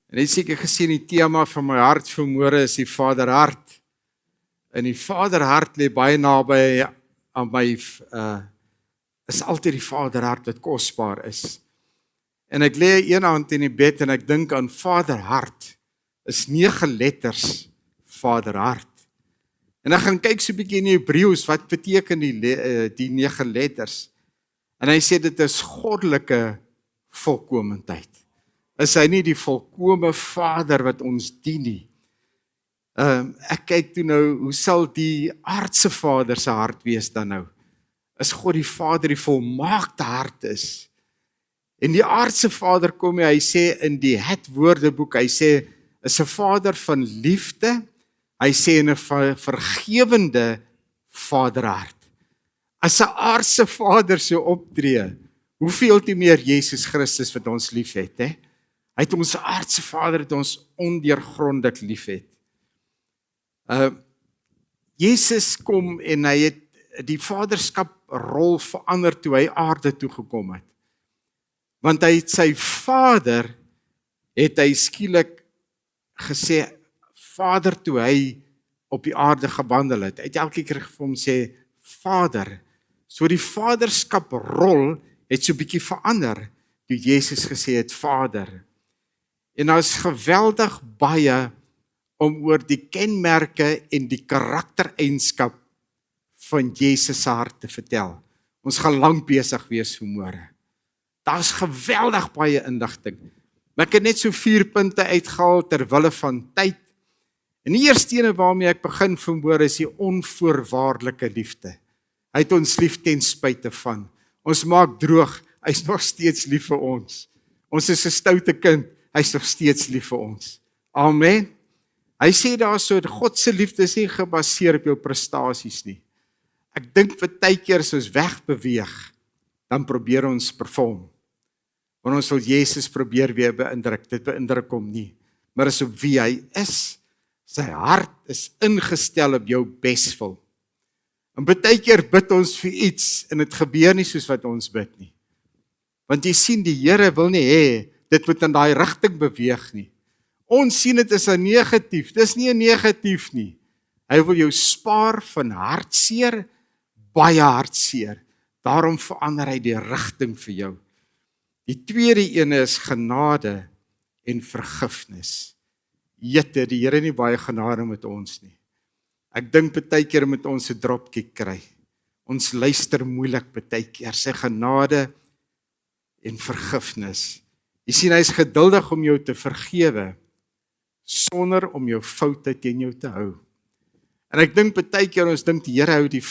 En het seker gesien die tema van my hart vanmôre is die Vaderhart. En die Vaderhart lê baie naby aan my is altyd die Vaderhart wat kosbaar is. En ek lê een hand in die bed en ek dink aan Vaderhart. Is 9 letters Vaderhart. En ek gaan kyk so 'n bietjie in die Hebreëus wat beteken die 9 letters. En hy sê dit is goddelike volkomendheid. Is hy nie die volkome Vader wat ons dien nie? Ek kyk toe nou, hoe sal die aardse Vader se hart wees dan nou? Is God die Vader die volmaakte hart is? En die aardse Vader kom hy sê in die Het Woordeboek, hy sê is 'n Vader van liefde, hy sê in 'n vergewende Vaderhart. As 'n aardse Vader so optree, hoeveel te meer Jesus Christus wat ons liefhet, hè? Hy het ons aardse Vader het ons ondeurgrondelik liefhet. Jesus kom en hy het die vaderskaprol verander toe hy aarde toe gekom het. Want hy het sy Vader het hy skielik gesê Vader toe hy op die aarde gewandel het. Hy het elke keer vir hom sê Vader. So die vaderskaprol het so 'n bietjie verander toe Jesus gesê het Vader. En daar is geweldig baie om oor die kenmerke en die karaktereienskap van Jesus se hart te vertel. Ons gaan lank besig wees vanmôre. Daar's geweldig baie inligting. Maar ek het net so 4 punte uitgehaal ter wille van tyd. En die eerste ene waarmee ek begin vanmôre is die onvoorwaardelike liefde. Hy het ons lief ten spyte van. Ons maak droog, hy's nog steeds lief vir ons. Ons is 'n stoute kind, hy's nog steeds lief vir ons. Amen. Hy sê daar so, God se liefde is nie gebaseer op jou prestasies nie. Ek dink baie keer as ons wegbeweeg, dan probeer ons perform. Want ons wil Jesus probeer weer beïndruk, dit beïndruk hom nie. Maar is op wie hy is, sy hart is ingestel op jou beswil. En baie keer bid ons vir iets, en dit gebeur nie soos wat ons bid nie. Want jy sien, die Here wil nie hê, dit moet in daai rigting beweeg nie. Ons sien dit is 'n negatief, dis nie 'n negatief nie. Hy wil jou spaar van hartseer, baie hartseer. Daarom verander hy die rigting vir jou. Die tweede ene is genade en vergifnis. Jette, die Here nie baie genade met ons nie. Ek dink baie keer moet ons 'n dropkick kry. Ons luister moeilik baie keer, sy genade en vergifnis. Jy sien, hy is geduldig om jou te vergewe, sonder om jou foute teen jou te hou. En ek dink baie keer ons dink die Here hou die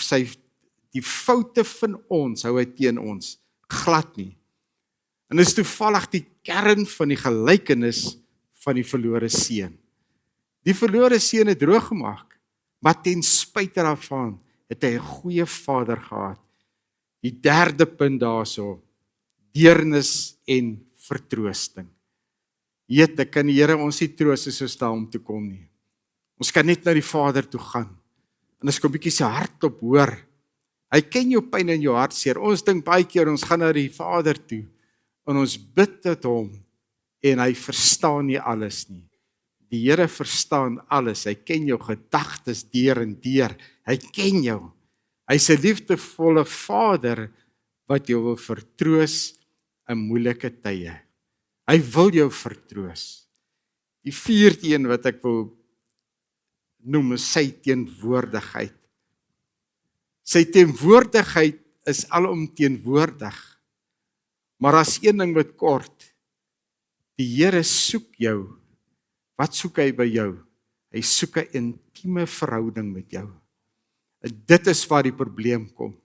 foute van ons, hou hy teen ons, glad nie. En dis toevallig die kern van die gelykenis van die verlore seun. Die verlore seun het droog gemaak, maar ten spyte daarvan het hy 'n goeie vader gehad. Die derde punt daarso, deernis en vertroosting. Jette, kan die Here ons nie troos as ons daar om te kom nie. Ons kan net na die Vader toe gaan. En as ek 'n bietjie sy hartklop hoor, hy ken jou pyn en jou hartseer. Ons dink baie keer ons gaan na die Vader toe en ons bid tot hom en hy verstaan nie alles nie. Die Here verstaan alles. Hy ken jou gedagtes deur en deur. Hy ken jou. Hy's 'n liefdevolle Vader wat jou wil vertroos in moeilike tye. Hy wil jou vertroos. Die vierde een wat ek wil noem is sy teenwoordigheid. Sy teenwoordigheid is alomteenwoordig. Maar as een ding wat kort, die Here soek jou. Wat soek hy by jou? Hy soek 'n intieme verhouding met jou. En dit is waar die probleem kom.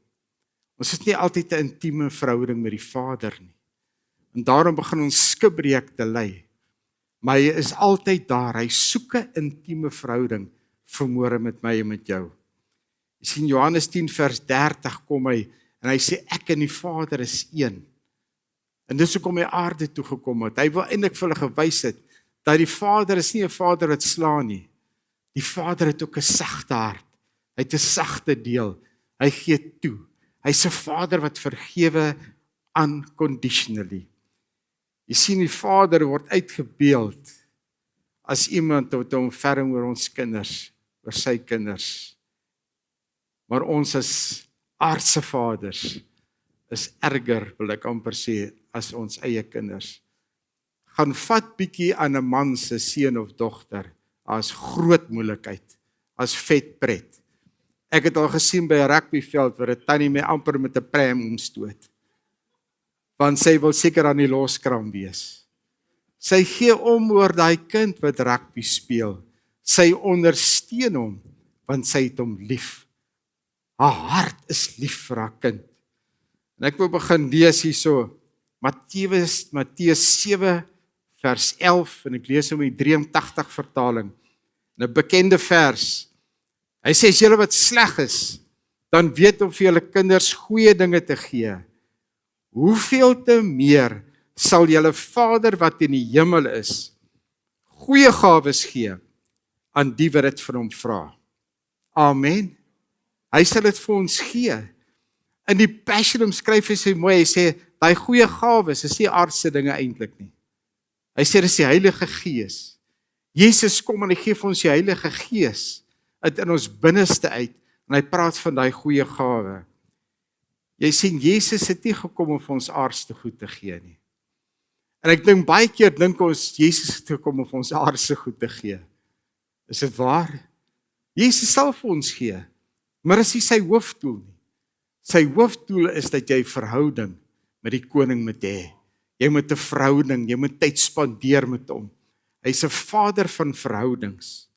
Ons het nie altyd 'n intieme verhouding met die Vader nie. En daarom begin ons skibreek te ly. Maar hy is altyd daar. Hy soek 'n intieme verhouding vanmôre met my en met jou. Jy sien Johannes 10 vers 30 kom hy en hy sê ek en die Vader is een. En dis hoekom hy aarde toe gekom het. Hy wil eintlik vir hulle gewys het dat die Vader is nie 'n Vader wat slaan nie. Die Vader het ook 'n sagte hart. Hy het 'n sagte deel. Hy gee toe. Hy's 'n Vader wat vergewe unconditionally. Jy sien die Vader word uitgebeeld as iemand wat omverring oor ons kinders, oor sy kinders. Maar ons as aardse vaders is erger, wil ek amper sê, as ons eie kinders. Gaan vat bietjie aan 'n man se seun of dogter, as groot moeilikheid, as vet pret. Ek het al gesien by 'n rugbyveld waar 'n tannie my amper met 'n pram omstoot. Want sy wil seker aan die loskram wees. Sy gee om oor daai kind wat rugby speel. Sy ondersteun hom, want sy het hom lief. Haar hart is lief vir haar kind. En ek wil begin lees hierso, Matteus 7 vers 11, en ek lees hom in die 83 vertaling, 'n bekende vers. Hy sê, as julle wat sleg is, dan weet om vir julle kinders goeie dinge te gee. Hoeveel te meer sal julle Vader wat in die hemel is, goeie gawes gee aan die wat dit vir hom vra. Amen. Hy sal dit vir ons gee. In die Passion omskryf hy sy mooi, hy sê, daai goeie gawes is nie aardse dinge eintlik nie. Hy sê, dis die Heilige Gees. Jesus kom en hy gee vir ons die Heilige Gees uit in ons binneste uit, en hy praat van daai goeie gawe. Jy sien, Jesus het nie gekom om vir ons aardse goed te gee nie. En ek dink baie keer dink ons, Jesus het gekom om vir ons aardse goed te gee. Is dit waar? Jesus sal vir ons gee, maar is nie sy hoofdoel nie. Sy hoofdoel is dat jy verhouding met die koning moet hê. Jy moet 'n verhouding, jy moet tyd spandeer met hom. Hy's 'n Vader van verhoudings.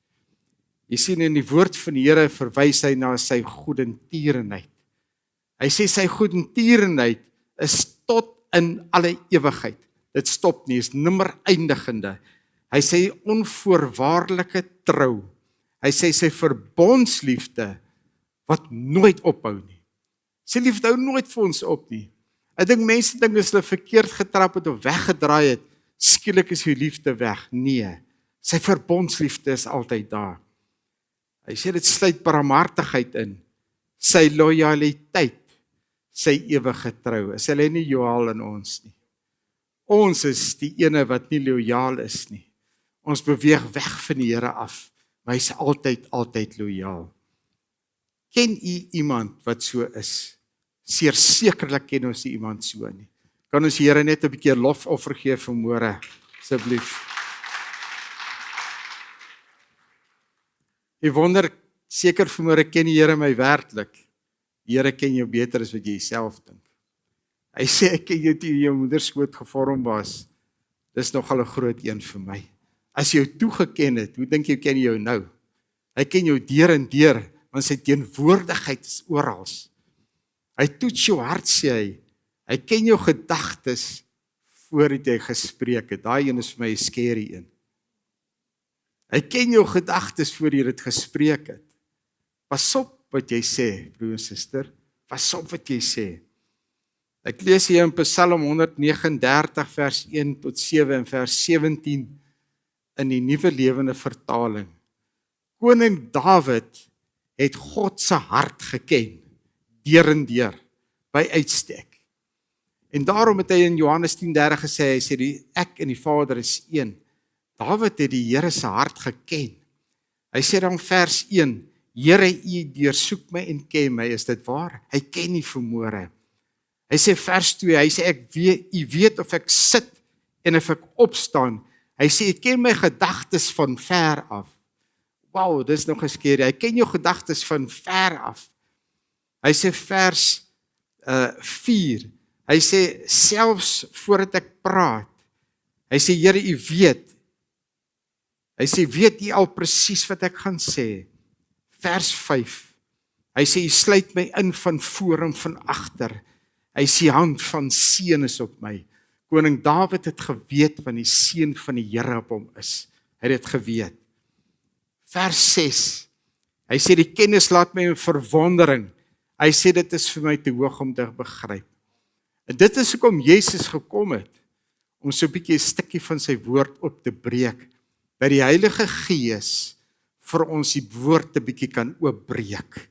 Jy sien, in die woord van die Here verwys hy na sy goedertierenheid. Hy sê sy goedertierenheid is tot in alle ewigheid. Dit stop nie, is nimmer eindigende. Hy sê onvoorwaardelike trou. Hy sê sy verbondsliefde wat nooit ophou nie. Sy liefde hou nooit vir ons op nie. Ek dink mense dink as hulle verkeerd getrap het of weggedraai het, skielik is die liefde weg. Nee, sy verbondsliefde is altyd daar. Hy sê dit sluit barmhartigheid in, sy lojaliteit, sy ewige trou. Is hy nie lojaal in ons nie? Ons is die ene wat nie lojaal is nie. Ons beweeg weg van die Here af, maar hy is altyd lojaal. Ken u iemand wat so is? Sekerlik ken ons nie iemand so nie. Kan ons die Here net 'n bietjie lofoffer gee vanmôre, asseblief. Ek wonder, seker vanmôre ken die Here my werklik. Die Here ken jou beter as wat jy self dink. Hy sê, ek ken jou toe jy jou moeder skoot gevorm was. Dis nogal 'n groot een vir my. As jy jou toegeken het, hoe dink jy ken jou nou? Hy ken jou deur en deur, want sy teenwoordigheid is oral. Hy toets jou hart, sê hy. Hy ken jou gedagtes voordat jy gespreek het. Daai een is vir my 'n scary een. Hy ken jou gedagtes voor jy dit gespreek het. Pas op wat jy sê, broer en suster. Pas op wat jy sê. Ek lees hier in Psalm 139 vers 1 tot 7 en vers 17 in die Nuwe Lewende Vertaling. Koning Dawid het God se hart geken, deur en deur, by uitstek. En daarom het hy in Johannes 10:30 gesê, hy sê, ek en die Vader is een. Dawid het die Here se hart geken. Hy sê dan vers 1, Here, u deursoek my en ken my, is dit waar? Hy ken nie vermoere. Hy sê vers 2, hy sê, u weet of ek sit en of ek opstaan. Hy sê, ek ken my gedagtes van ver af. Wow, dis nog geskeer. Hy ken jou gedagtes van ver af. Hy sê vers 4, hy sê, selfs voordat ek praat, hy sê, Here, u weet. Hy sê, weet u al presies wat ek gaan sê. Vers 5, hy sê, u sluit my in van voor en van agter. Hy sê, hand van seën is op my. Koning Dawid het geweet van die seën van die Here op hom is. Hy het dit geweet. Vers 6, hy sê, die kennis laat my in verwondering. Hy sê, dit is vir my te hoog om te begryp. En dit is hoekom Jesus gekom het, om so 'n bietjie 'n stukkie van sy woord op te breek, dat die Heilige Gees vir ons die woord 'n bietjie kan oopbreek.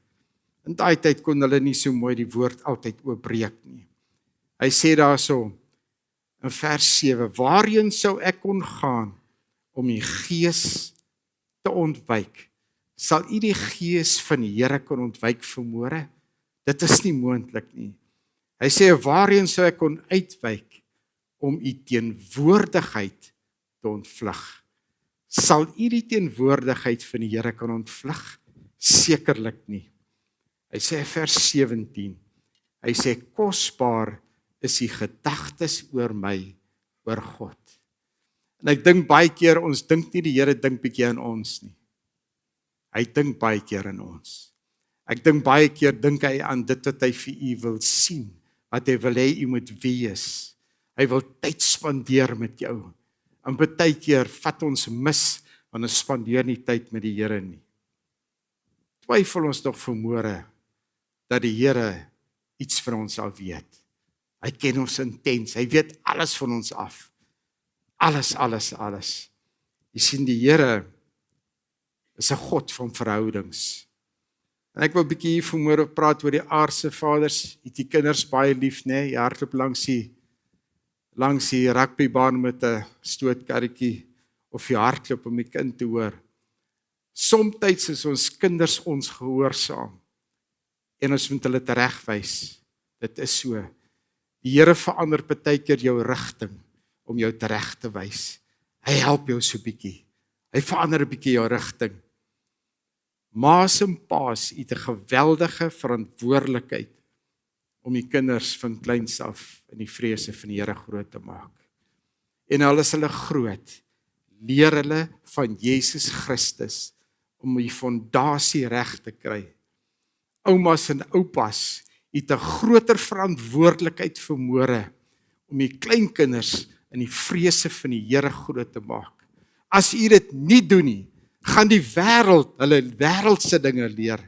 In daai tyd kon hulle nie so mooi die woord altyd oopbreek nie. Hy sê daarso, in vers 7, waarheen sou ek kon gaan, om die gees te ontwyk. Sal u die gees van die Here kon ontwyk vermoere? Dit is nie moontlik nie. Hy sê, waarheen sou ek kon uitwyk om u teenwoordigheid te ontvlug? Sal u die teenwoordigheid van die Here kan ontvlug? Sekerlik nie. Hy sê vers 17, hy sê, kosbaar is die gedagtes oor my, oor God. En ek dink baie keer, ons dink nie die Here dink bietjie aan ons nie. Hy dink baie keer aan ons. Ek dink baie keer dink hy aan dit wat hy vir u wil sien, wat hy wil hê u moet wees. Hy wil tyd spandeer met jou. En baie keer vat ons mis, want ons spandeer nie tyd met die Here nie. Twyfel ons nog vermoere, dat die Here iets van ons al weet. Hy ken ons intens, hy weet alles van ons af. Alles. Jy sien, die Here is 'n God van verhoudings. En ek wil 'n bietjie hier vanmôre praat oor die aardse vaders, het die kinders baie lief, né? Jy hardloop langs die rugbybaan met 'n stootkarretjie, of jy hardloop om die kind te hoor. Somtyds is ons kinders ons gehoorsaam, en ons moet hulle teregwys. Dit is so. Die Here verander partykeer jou rigting, om jou tereg te wys. Hy help jou so bietjie. Hy verander 'n bietjie jou rigting. Ma's en pa's het 'n geweldige verantwoordelikheid om die kinders van kleins af in die vrese van die Here groot te maak. En al is hulle groot, leer hulle van Jesus Christus om die fondasie reg te kry. Oumas en oupas het 'n groter verantwoordelikheid vermoere om die kleinkinders in die vrese van die Here groot te maak. As u dit nie doen nie, gaan die wêreld hulle wêreldse dinge leer.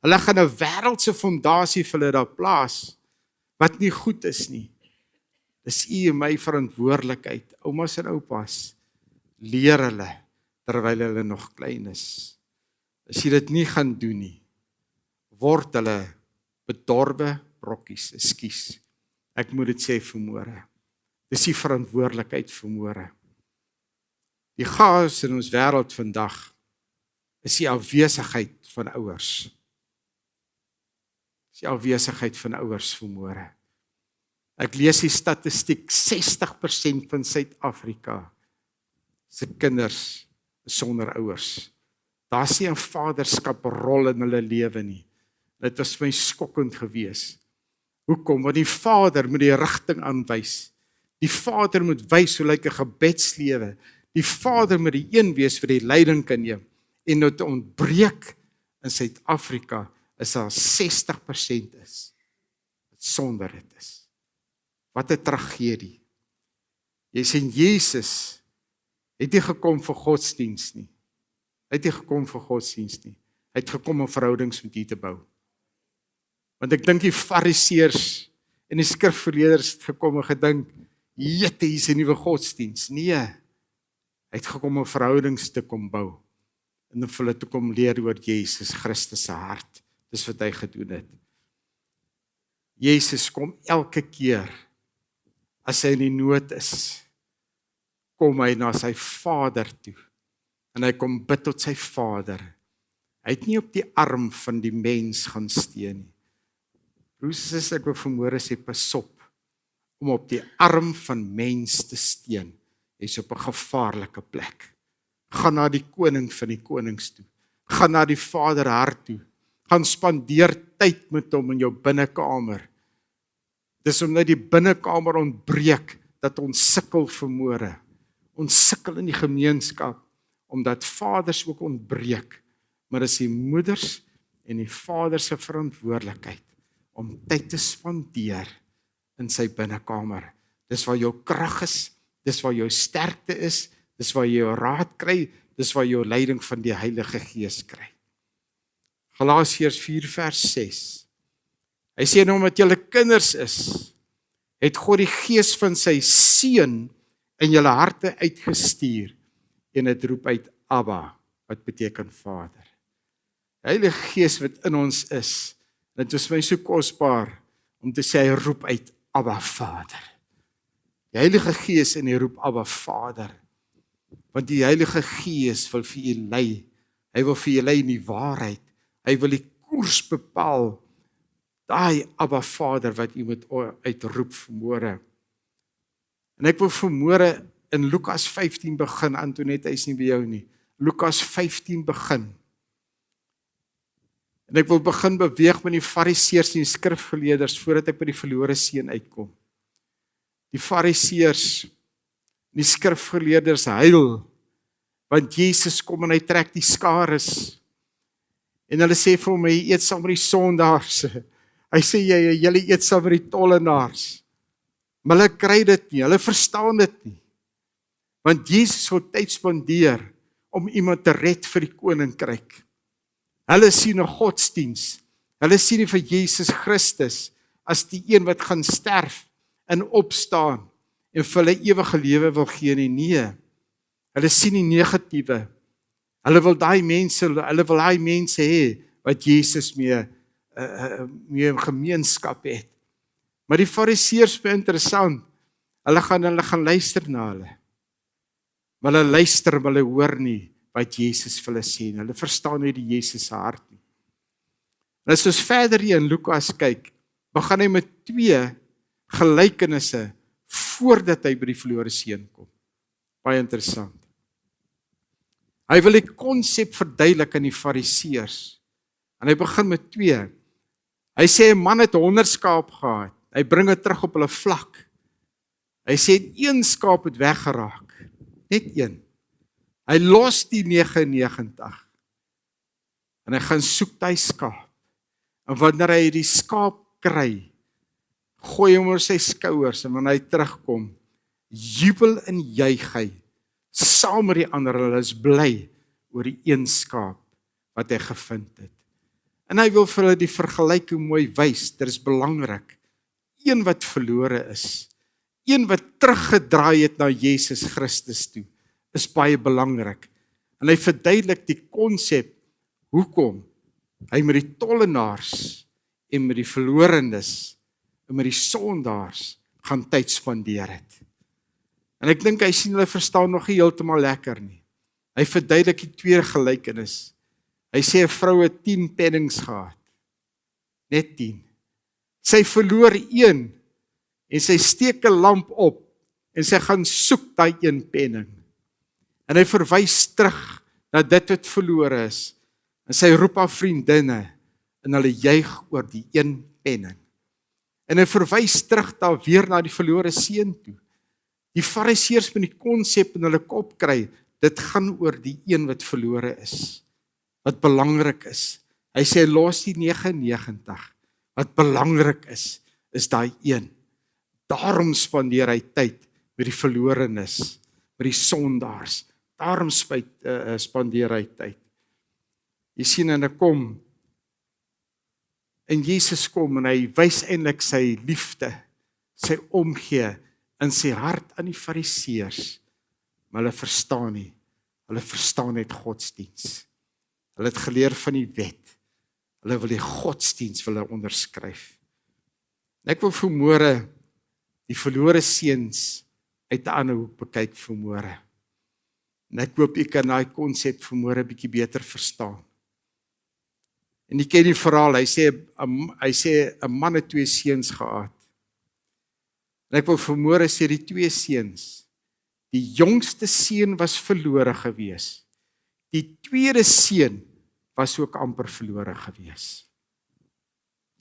Hulle gaan 'n wêreldse fondasie vir hulle daar plaas wat nie goed is nie. Dis u en my verantwoordelikheid, oumas en oupas. Leer hulle terwyl hulle nog klein is. As jy dit nie gaan doen nie, word hulle bedorwe brokkies, ekskuus. Ek moet dit sê vanmôre. Dis die verantwoordelikheid vanmôre. Die chaos in ons wêreld vandag is die afwesigheid van ouers. Dis die afwesigheid van ouers vanmôre. Ek lees die statistiek, 60% van Suid-Afrika se kinders is sonder ouers. Daar's nie 'n vaderskaprol in hulle lewe nie. Dit was vir my skokkend gewees. Hoekom? Want die vader moet die rigting aanwys. Die vader moet wys hoe lyk 'n gebedslewe. Die vader moet die een wees vir die leiding kan neem. En dit ontbreek in Suid-Afrika is daar 60% is wat sonder dit is. Wat 'n tragedie. Jy sien, Jesus het nie gekom vir godsdiens nie. Hy het nie gekom vir godsdiens nie. Hy het gekom om verhoudings met u te bou. Want ek dink die fariseërs en die skrifgeleerders het gekom en gedink, jette, hier is 'n nuwe godsdiens. Nee, hy het gekom om verhoudings te kom bou. En om vir hulle te kom leer oor Jesus Christus se hart. Dis wat hy gedoen het. Jesus kom elke keer, as hy in die nood is, kom hy na sy Vader toe. En hy kom bid tot sy Vader. Hy het nie op die arm van die mens gaan steun nie. Broers, ek wil vanmôre sê, pas op om op die arm van mens te steun. Jy's op 'n gevaarlike plek. Gaan na die koning van die konings toe. Gaan na die Vader hart toe. Gaan spandeer tyd met hom in jou binnekamer. Dis omdat die binnekamer ontbreek, dat ons sukkel vanmôre. Ons sukkel in die gemeenskap, omdat vaders ook ontbreek. Maar dis die moeders en die vaders se verantwoordelikheid om tyd te spandeer in sy binnekamer. Dis waar jou krag is, dis waar jou sterkte is, dis waar jy jou raad kry, dis waar jy jou leiding van die Heilige Gees kry. Galasiërs 4 vers 6. Hy sê nou, omdat julle kinders is, het God die Gees van sy Seun in julle harte uitgestuur en dit roep uit Abba, wat beteken Vader. Die Heilige Gees wat in ons is, dit is my so kosbaar om te sê hy roep uit Abba Vader. Die Heilige Gees en hy roep Abba Vader. Want die Heilige Gees wil vir jou lei. Hy wil vir jou lei in die waarheid. Hy wil die koers bepaal. Daai Abba Vader wat jy moet uitroep vanmôre. En ek wil vanmôre in Lukas 15 begin, Antoinette, hy is nie by jou nie. Lukas 15 begin. En ek wil begin beweeg met die Fariseërs en die skrifgeleerders voordat ek by die verlore seun uitkom. Die Fariseërs en die skrifgeleerders huil, want Jesus kom en hy trek die skares. En hulle sê vir hom, hy eet saam met die sondaars. Hy sê, julle eet saam met die tollenaars. Maar hulle kry dit nie, hulle verstaan dit nie. Want Jesus wil tyd spandeer om iemand te red vir die koninkryk. Hulle sien 'n godsdiens. Hulle sien nie vir Jesus Christus as die een wat gaan sterf en opstaan en vir hulle ewige lewe wil gee nie. Nee. Hulle sien die negatiewe. Hulle wil daai mense hê wat Jesus mee 'n gemeenskap het. Maar die Fariseërs is interessant. Hulle gaan luister na hulle. Maar hulle luister, maar hulle hoor nie wat Jesus vir hulle sê. Hulle verstaan nie die Jesus se hart nie. En as ons verder hier in Lukas kyk, begin hy met 2 gelykenisse voordat hy by die verlore seun kom. Baie interessant. Hy wil die konsep verduidelik aan die Fariseërs. En hy begin met 2. Hy sê 'n man het 100 skaap gehad. Hy bring dit terug op hulle vlak. Hy sê 1 skaap het weggeraak. Net 1. Hy los die 99. En hy gaan soek die skaap. En wanneer hy die skaap kry, gooi hom oor sy skouers en wanneer hy terugkom, jubel en juig hy saam met die ander. Hulle is bly oor die 1 skaap wat hy gevind het. En hy wil vir hulle die vergelyking mooi wys. Dit is belangrik. Een wat verlore is, een wat teruggedraai het na Jesus Christus toe, is baie belangrik. En hy verduidelik die konsep hoekom hy met die tollenaars en met die verlorenes en met die sondaars gaan tyd spandeer het. En ek dink hy sien hulle verstaan nog nie heeltemal lekker nie. Hy verduidelik die 2 gelykenis. Hy sê 'n vrou het 10 pennings gehad. Net 10. Sy verloor 1 en sy steek 'n lamp op en sy gaan soek daai 1 penning. En hy verwys terug na dit wat verlore is. En sy roep haar vriendinne en hulle juig oor die 1 penning. En hy verwys terug daar weer na die verlore seun toe. Die Fariseërs met die konsep in hulle kop kry, dit gaan oor die een wat verlore is. Wat belangrik is. Hy sê los die 99. Wat belangrik is daai 1. Daarom spandeer hy tyd met die verlorenes, met die sondaars. Daarom spandeer hy tyd. Jy sien en Jesus kom en hy wys eintlik sy liefde, sy omgee in sy hart aan die Fariseërs. Maar hulle verstaan nie. Hulle verstaan net godsdiens. Hulle het geleer van die wet. Hulle wil die godsdiens onderskryf. En ek wil vanmôre die verlore seuns uit 'n ander hoek bekyk vanmôre. En ek hoop jy kan daai konsep vanmôre 'n bietjie beter verstaan. En jy ken die verhaal, hy sê 'n man het 2 seuns gehad. En ek wil vanmôre sê die 2 seuns, die jongste seun was verlore gewees. Die tweede seun was ook amper verlore gewees.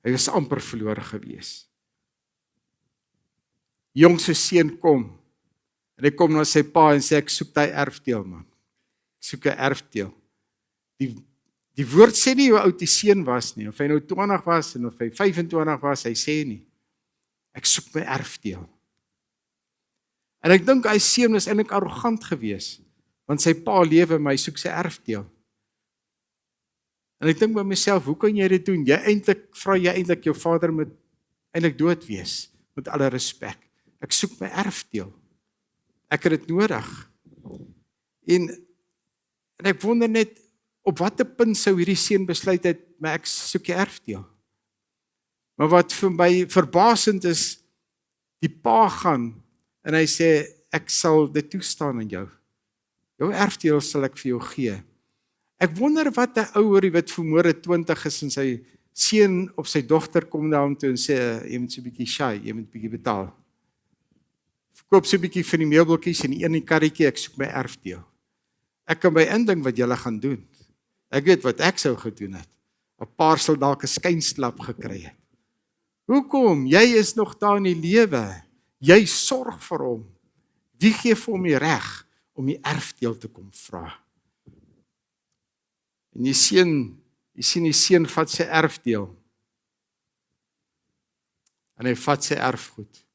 Hy was amper verlore gewees. Die jongste seun kom, en hy kom na sy pa en sê, ek soek die erfdeel man. Ek soek 'n erfdeel. Die woord sê nie hoe oud die seun was nie, of hy nou 20 was, en of hy 25 was, hy sê nie. Ek soek my erfdeel. En ek dink hy seun was eintlik arrogant geweest, want sy pa lewe, maar hy soek sy erfdeel. En ek dink by myself, hoe kan jy dit doen? Vra jy eintlik jou vader moet eintlik dood wees, met alle respek. Ek soek my erfdeel. Ek het dit nodig. En ek wonder net, op watter punt sou hierdie seun besluit het, maar ek soek die erfdeel. Maar wat vir my verbasend is, die pa gaan, en hy sê, ek sal dit toestaan aan jou. Jou erfdeel sal ek vir jou gee. Ek wonder wat 'n ouer wat vermoere 20 is en sy seun of sy dogter kom na hom toe en sê, jy moet so 'n bietjie shy, jy moet 'n bietjie betaal. Verkoop so 'n bietjie van die meubeltjies en die een karretjie, ek soek my erfdeel. Ek kan by indink wat julle gaan doen. Ek weet wat ek sou gedoen het. 'n Paar sal dalk 'n skynslap gekry het. Hoekom? Jy is nog daar in die lewe. Jy sorg vir hom. Wie gee vir hom die reg om die erfdeel te kom vra? En jy sien die seun vat sy erfdeel. En hy vat sy erfgoed.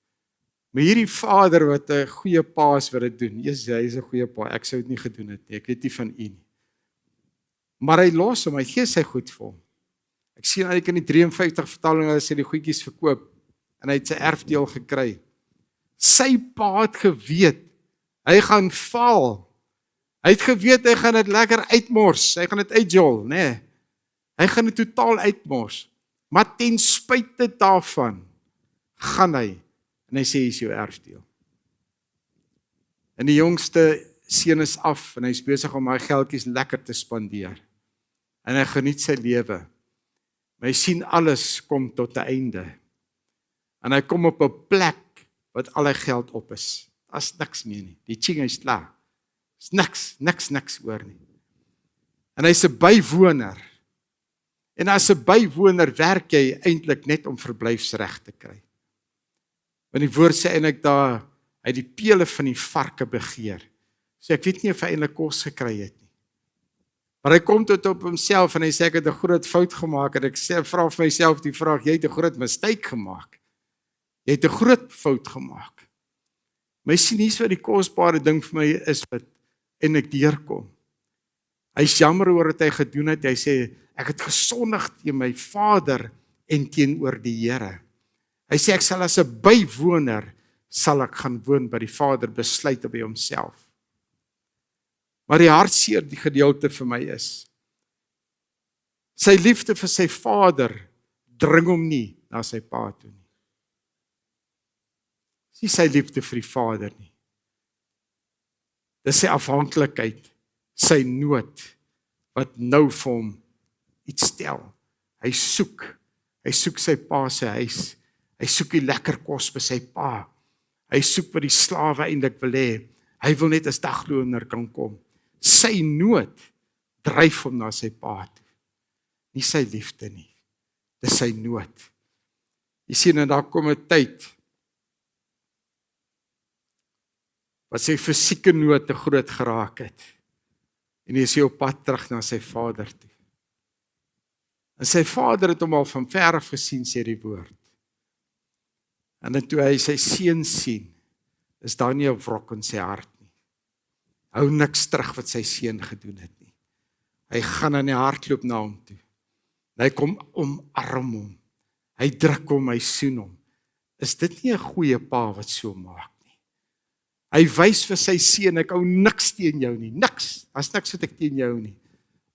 Maar hierdie vader wat 'n goeie pa is wat dit doen. Jesus, hy is 'n goeie pa. Ek sou dit nie gedoen het nie. Ek weet nie van u nie. Maar hy los hom, hy gee sy goed vir hom. Ek sien eintlik in die 53 vertaling hulle sê die goedjies verkoop en hy het sy erfdeel gekry. Sy pa het geweet hy gaan faal. Hy het geweet hy gaan dit lekker uitmors, hy gaan dit uitjol, nê. Hy gaan dit totaal uitmors. Maar ten spyte daarvan gaan hy en hy sê hier is jou erfdeel. En die jongste seun is af en hy's besig om hy geldjies lekker te spandeer. En hy geniet sy lewe. Maar hy sien alles kom tot 'n einde. En hy kom op 'n plek wat al hy geld op is. Daar's niks meer nie. Die ching is klaar. Is niks oor nie. En hy's 'n bywoner. En as 'n bywoner werk jy eintlik net om verblyfsreg te kry. Want die woord sê eintlik daar, hy die pele van die varke begeer. So ek weet nie of hy eintlik kos gekry het nie. Maar hy kom tot op homself en hy sê ek het 'n groot fout gemaak en ek vra vir myself die vraag, jy het 'n groot mistake gemaak. Jy het 'n groot fout gemaak. My sien hier's wat die kosbare ding vir my is wat en ek deurkom. Hy's jammer oor wat hy gedoen het. Hy sê ek het gesondig teen my Vader en teenoor die Here. Hy sê ek sal as 'n bywoner sal ek gaan woon by die Vader, besluit by homself. Maar die hartseer die gedeelte vir my is, sy liefde vir sy Vader dring hom nie na sy pa toe nie. Dis sy liefde vir die Vader nie. Dis sy afhanklikheid, sy nood, wat nou vir hom iets stel. Hy soek sy pa se huis. Hy soek die lekker kos by sy pa. Hy soek wat die slawe eintlik wil hê. Hy wil net as dagloner kan kom. Sy nood dryf hom na sy pa toe. Nie sy liefde nie. Dis sy nood. Jy sien, en daar kom 'n tyd wat sy fisieke nood te groot geraak het. En hy is op pad terug na sy vader toe. En sy vader het hom al van ver af gesien, sê die woord. En toe hy sy seun sien, is daar nie 'n wrok in sy hart nie. Hou niks terug wat sy seun gedoen het nie. Hy gaan in die hardloop na hom toe. En hy kom omarm hom. Hy druk hom, hy soen hom. Is dit nie 'n goeie pa wat so maak nie? Hy wys vir sy seun, ek hou niks teen jou nie. Niks. Daar's niks wat ek teen jou nie.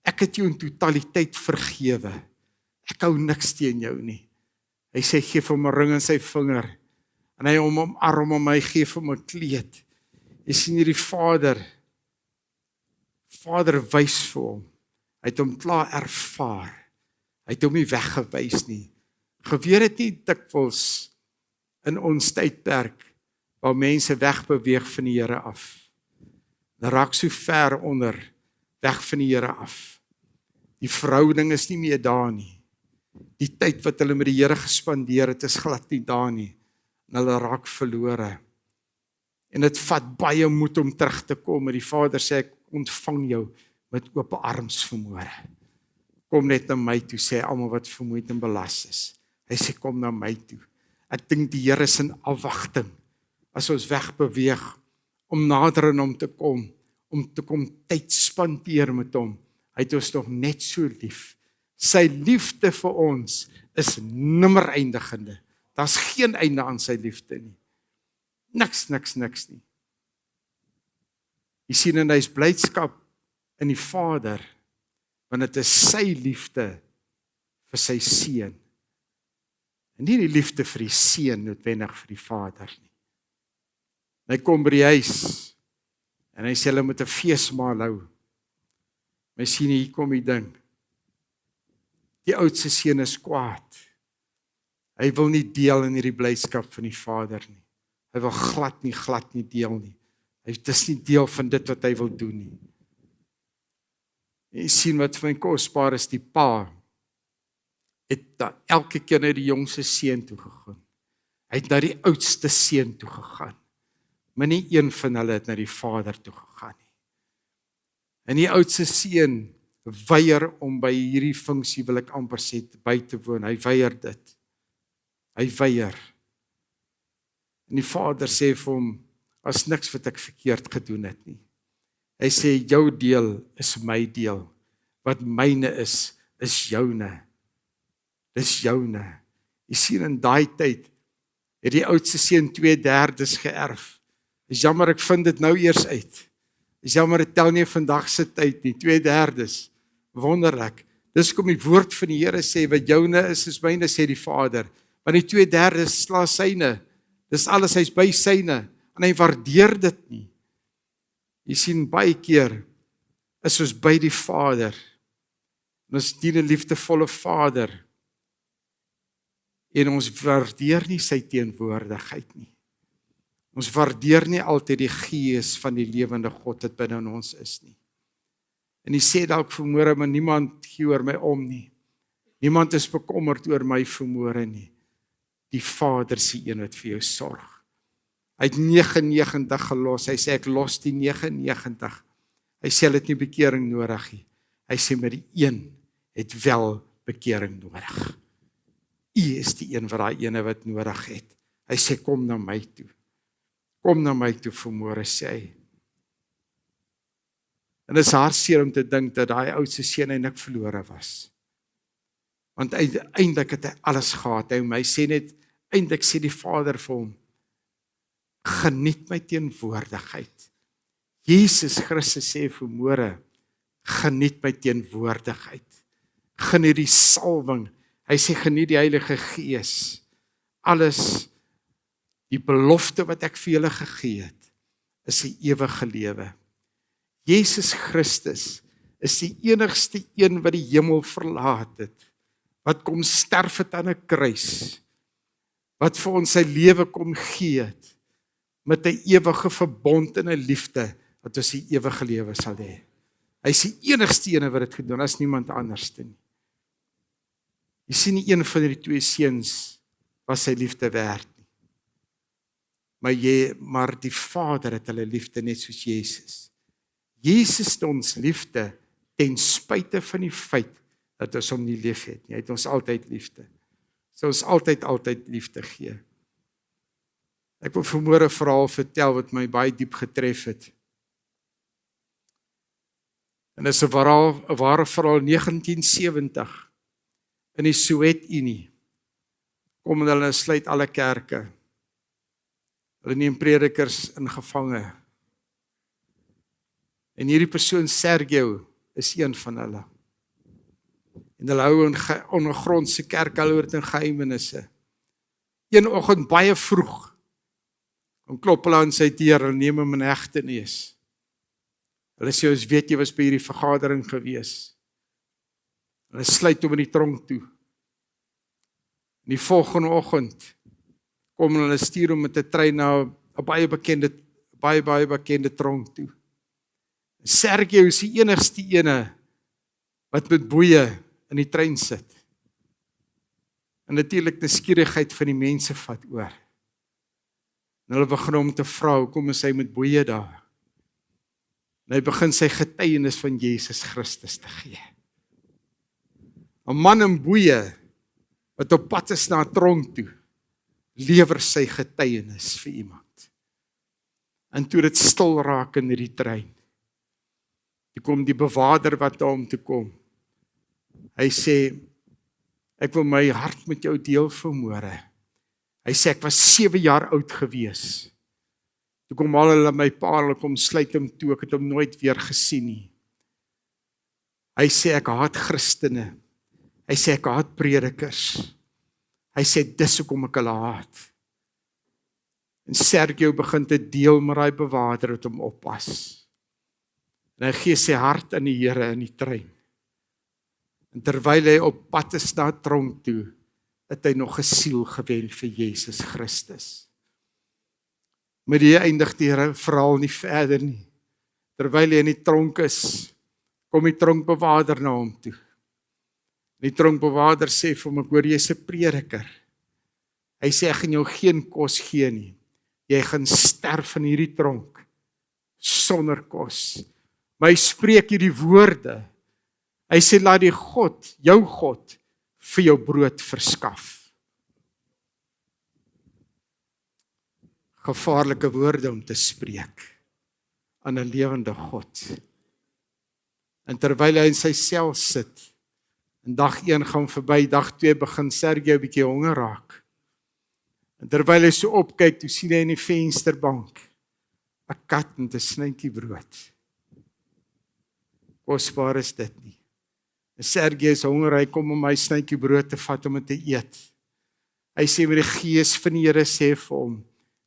Ek het jou in totaliteit vergewe. Ek hou niks teen jou nie. Hy sê gee vir hom 'n ring in sy vinger. En hy omarm hom, hy gee vir hom 'n kleed. Jy sien hierdie Vader wys vir hom. Hy het hom klaar ervaar. Hy het hom nie weggewys nie. Gebeur dit nie dikwels in ons tydperk waar mense wegbeweeg van die Here af. Hulle raak so ver onder, weg van die Here af. Die verhouding is nie meer daar nie. Die tyd wat hulle met die Here gespandeer het, is glad nie daar nie. En hulle raak verlore. En dit vat baie moed om terug te kom. En die Vader sê, ek ontvang jou met oop arms vanmôre. Kom net na my toe, sê almal wat vermoeid en belas is. Hy sê, kom na my toe. Ek dink die Here is in afwagting, as ons wegbeweeg, om nader aan hom te kom tyd spandeer met hom. Hy het ons nog net so lief. Sy liefde vir ons is nimmer eindigende. Daar's geen einde aan sy liefde nie. Niks nie. Jy sien, en hy's blydskap in die Vader, want dit is sy liefde vir sy seun. En nie die liefde vir die seun noodwendig vir die Vader nie. Hy kom by die huis, En hy sê hulle moet 'n feesmaal hou. My sien hier kom die ding. Die oudste seun is kwaad. Hy wil nie deel in hierdie blydskap van die Vader nie. Hy wil glad nie deel nie. Dit is nie deel van dit wat hy wil doen nie. En jy sien wat vir my kosbaar is, die pa het elke keer na die jongste seun toe gegaan. Hy het na die oudste seun toe gegaan. Maar nie een van hulle het na die Vader toe gegaan nie. En die oudste seun weier om by hierdie funksie, wil ek amper sê, by te woon. Hy weier dit. Hy weier. En die Vader sê vir hom, as niks wat ek verkeerd gedoen het nie. Hy sê, jou deel is my deel. Wat myne is joune. Dis joune. Jy sien in daai tyd, het die oudste seun 2/3 geërf. Is jammer, ek vind dit nou eers uit. Is jammer, dit tel nie vandag se tyd nie, 2/3. Wonderlik. Dis kom die woord van die Here sê, wat joune is myne, sê die Vader. Want die 2/3 sla syne. Dis alles, hy's by syne. En hy waardeer dit nie. Jy sien, baie keer is ons by die Vader. En ons dien 'n liefdevolle Vader. En ons waardeer nie sy teenwoordigheid nie. Ons waardeer nie altyd die gees van die lewende God wat binne in ons is nie. En jy sê dalk vanmôre, maar niemand gee oor my om nie. Niemand is bekommerd oor my vanmôre nie. Die Vader is die een wat vir jou sorg. Hy het 99 gelos. Hy sê, ek los die 99. Hy sê, hy het nie bekering nodig nie. Hy sê, maar die een het wel bekering nodig. U is die een wat daai ene wat nodig het. Hy sê, kom na my toe. Kom na my toe vanmôre, sê hy. En dit is hartseer om te dink dat daai oudste seun eintlik verlore was. Want eintlik het hy alles gehad. Hy sê net, eintlik sê die Vader vir hom, geniet my teenwoordigheid. Jesus Christus sê vanmôre, geniet my teenwoordigheid. Geniet die salwing. Hy sê geniet die Heilige Gees. Alles, die belofte wat ek vir julle gegee het, is die ewige lewe. Jesus Christus is die enigste een wat die hemel verlaat het, wat kom sterf het aan 'n kruis, wat vir ons sy lewe kom gee het, met 'n ewige verbond en 'n liefde, dat ons die ewige lewe sal hê. Hy is die enigste een wat dit gedoen, as niemand anders nie. Jy sien, nie een van die twee seuns was sy liefde werd nie. Maar die Vader het hulle liefde net soos Jesus. Jesus het ons liefde ten spyte van die feit dat ons hom nie lief het nie. Hy het ons altyd liefde. So ons altyd liefde gee. Ek wil vanmôre 'n verhaal vertel wat my baie diep getref het. En dit is 'n ware verhaal 1970 in die Sowjetunie. Kom hulle sluit alle kerke. Hulle neem predikers in gevange. En hierdie persoon Sergio is een van hulle. En hulle hou in ondergrondse kerk, hulle hoor dit in geheimenisse. Een oggend baie vroeg, en klop hulle aan sy deur en neem hom in hegtenis. Hulle sê, ons weet jy was by hierdie vergadering gewees. Hulle sluit hom in die tronk toe. En die volgende oggend kom hulle stuur hom met 'n trein na 'n baie bekende tronk toe. Sergio is die enigste ene wat met boeye in die trein sit. En natuurlik die skierigheid van die mense vat oor. En hulle begin hom te vra, hoekom is hy met boeye daar? En hy begin sy getuienis van Jesus Christus te gee. 'n Man in boeye, wat op pad is na 'n tronk toe, lewer sy getuienis vir iemand. En toe dit stil raak in die trein, toe kom die bewaarder wat daar om te kom. Hy sê, ek wil my hart met jou deel vanmôre. Hy sê, ek was 7 jaar oud gewees. Toe kom al hulle my pa, hulle kom sluit hom toe, ek het hom nooit weer gesien nie. Hy sê, ek haat Christene. Hy sê, ek haat predikers. Hy sê, dis hoekom ek hulle haat. En Sergio begin te deel met daai bewaarder wat hom oppas. En hy gee sy hart aan die Here in die trein. En terwyl hy op pad is na tronk toe, het hy nog 'n siel gewen vir Jesus Christus. Maar die eindig die verhaal nie verder nie. Terwyl hy in die tronk is, kom die tronkbewaarder na hom toe. Die tronkbewaarder sê vir hom, ek hoor jy's 'n prediker. Hy sê, ek gaan jou geen kos gee nie. Jy gaan sterf in hierdie tronk, sonder kos. Maar hy spreek hierdie woorde. Hy sê, laat die God, jou God, vir jou brood verskaf. Gevaarlike woorde om te spreek aan 'n lewende God. En terwyl hy in sy sel sit, en dag 1 gaan verby, dag 2 begin Sergio 'n bietjie honger raak. En terwyl hy so opkyk, toe sien hy in die vensterbank 'n kat met 'n snytjie brood. Kosbaar is dit nie. En Sergio is honger, hy kom om my snytjie brood te vat om dit te eet. Hy sê, met die Gees van die Here sê vir hom,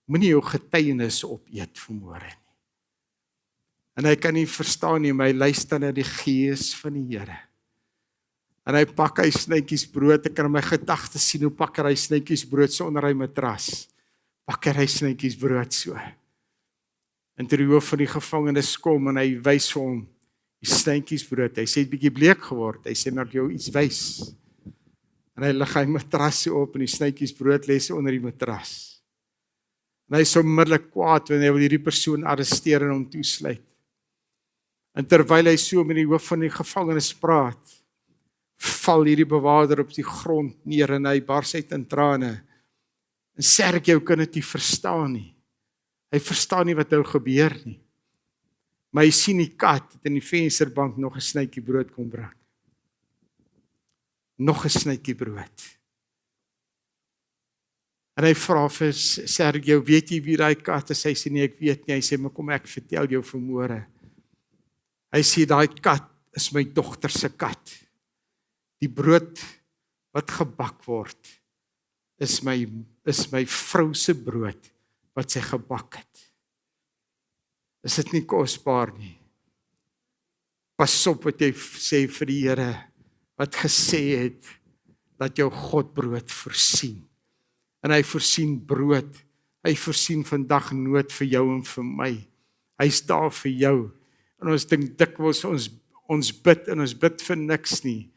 moenie jou getuienis opeet vanmôre nie. En hy kan nie verstaan nie, maar hy luister na die Gees van die Here. En hy pak hy snytjies brood, ek kan in my gedagtes sien hoe pak hy snytjies brood so onder hy matras. Pak hy snytjies brood so. En toe die hoof van die gevangenes kom en hy wys vir hom die snytjies brood. Hy sê het bietjie bleek geword. Hy sê maar ek jou iets wys. En hy lig hy matras so op en die snytjies brood lê so onder die matras. En hy is so onmiddellik kwaad wanneer hy wil hierdie persoon arresteer en hom toesluit. En terwyl hy so met die hoof van die gevangenes praat, val hierdie bewaarder op die grond neer en hy bars uit in trane. En Sergio kan dit nie verstaan nie. Hy verstaan nie wat nou gebeur nie. Maar hy sien die kat het in die vensterbank nog 'n snytjie brood kom bring. Nog 'n snytjie brood. En hy vra vir Sergio, weet jy wie daai kat is? Hy sê nee, ek weet nie. Hy sê, maar kom ek vertel jou vanmôre. Hy sê, daai kat is my dogter se kat. Die brood wat gebak word, is my vrou se brood wat sy gebak het. Is dit nie kosbaar nie? Pas op wat jy sê vir die Here, wat gesê het, dat jou God brood voorsien. En hy voorsien brood, hy voorsien vandag nood vir jou en vir my. Hy's daar vir jou. En ons dink dikwels ons bid en ons bid vir niks nie.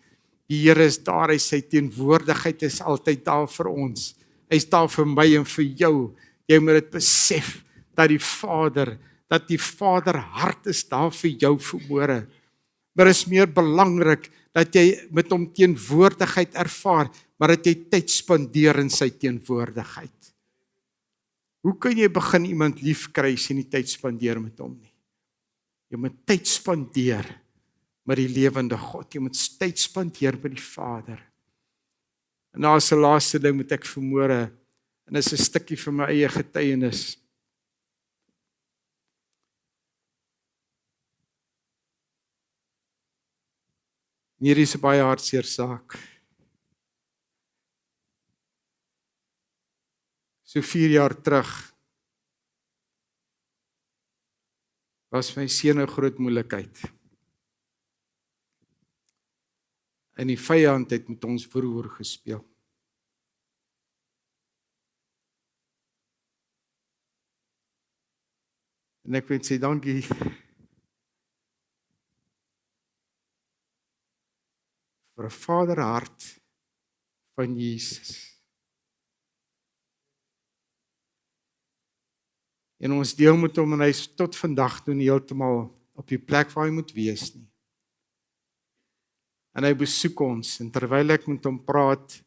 Die Here is daar, hy sy teenwoordigheid is altyd daar vir ons. Hy's daar vir my en vir jou. Jy moet dit besef, dat die Vader hart is daar vir jou vanmôre. Maar is meer belangrik, dat jy met hom teenwoordigheid ervaar, maar dat jy tyd spandeer in sy teenwoordigheid. Hoe kan jy begin iemand lief kry as jy nie tyd spandeer met hom nie? Jy moet tyd spandeer met die lewende God. Jy moet tyd spandeer met die Vader. En nou as 'n laaste ding moet ek vanmôre, en dis 'n stukkie van my eie getuienis. Hierdie is 'n baie hartseer saak. So 4 jaar terug was my seun 'n groot moeilikheid. En die vyand het met ons verhoor gespeel. En ek wil sê dankie vir 'n vaderhart van Jesus. En ons deel met hom en hy is tot vandag toe nie heeltemal op die plek waar hy moet wees nie. En hy besoek ons en terwyl ek met hom praat,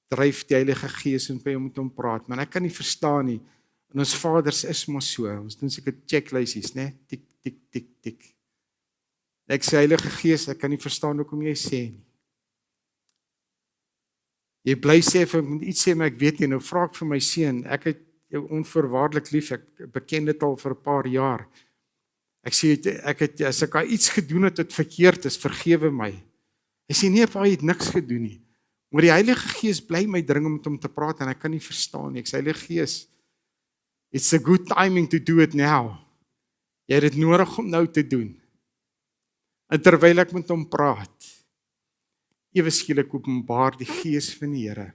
dryf die Heilige Gees en by hom met hom praat, maar ek kan nie verstaan nie. En ons vaders is mos so, ons doen seker checklysies, né? Tik tik tik tik. Ek sê Heilige Gees, ek kan nie verstaan hoekom jy sê nie. Jy bly sê vir my iets sê, maar ek weet nie. Nou vra ek vir my seun, ek het jou onvoorwaardelik lief, ek beken dit al vir 'n paar jaar. Ek sê as ek iets gedoen het wat verkeerd is, vergewe my. Hy sê nee, pa, jy het niks gedoen nie. Maar die Heilige Gees bly my dring om met hom te praat en ek kan nie verstaan nie. Ek sê Heilige Gees, it's a good timing to do it now. Jy het dit nodig om nou te doen. En terwyl ek met hom praat, ewe skielik openbaar die Gees van die Here.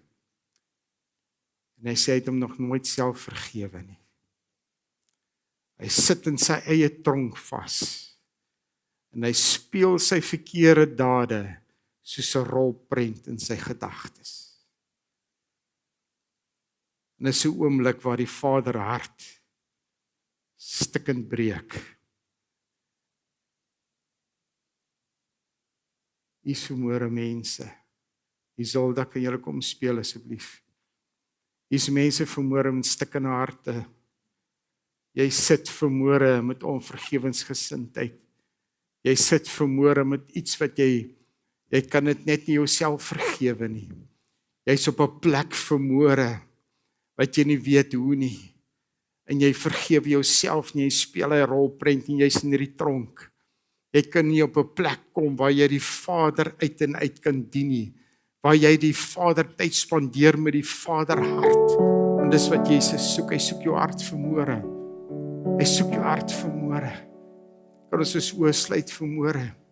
En hy sê hy het hom nog nooit self vergewe nie. Hy sit in sy eie tronk vas. En hy speel sy verkeerde dade soos 'n rolprent in sy gedagtes. En dis 'n oomblik waar die Vader hart stikkend breek. Is vermoere mense. Isolda, kan julle kom speel asseblief? Is mense vermoere met stikkende harte. Jy sit vermoere met onvergewensgesindheid. Jy sit vermoere met iets wat jy kan dit net nie jouself vergewe nie. Jy's op 'n plek vermoere wat jy nie weet hoe nie. En jy vergewe jouself nie, jy speel 'n rolprent en jy's in hierdie tronk. Jy kan nie op 'n plek kom waar jy die Vader uit en uit kan dien nie. Waar jy die Vader tyd spandeer met die Vader hart. En dis wat Jesus soek, hy soek jou hart vermoere. Hy soek jou hart vermoere. Kan ons oë sluit vermoere?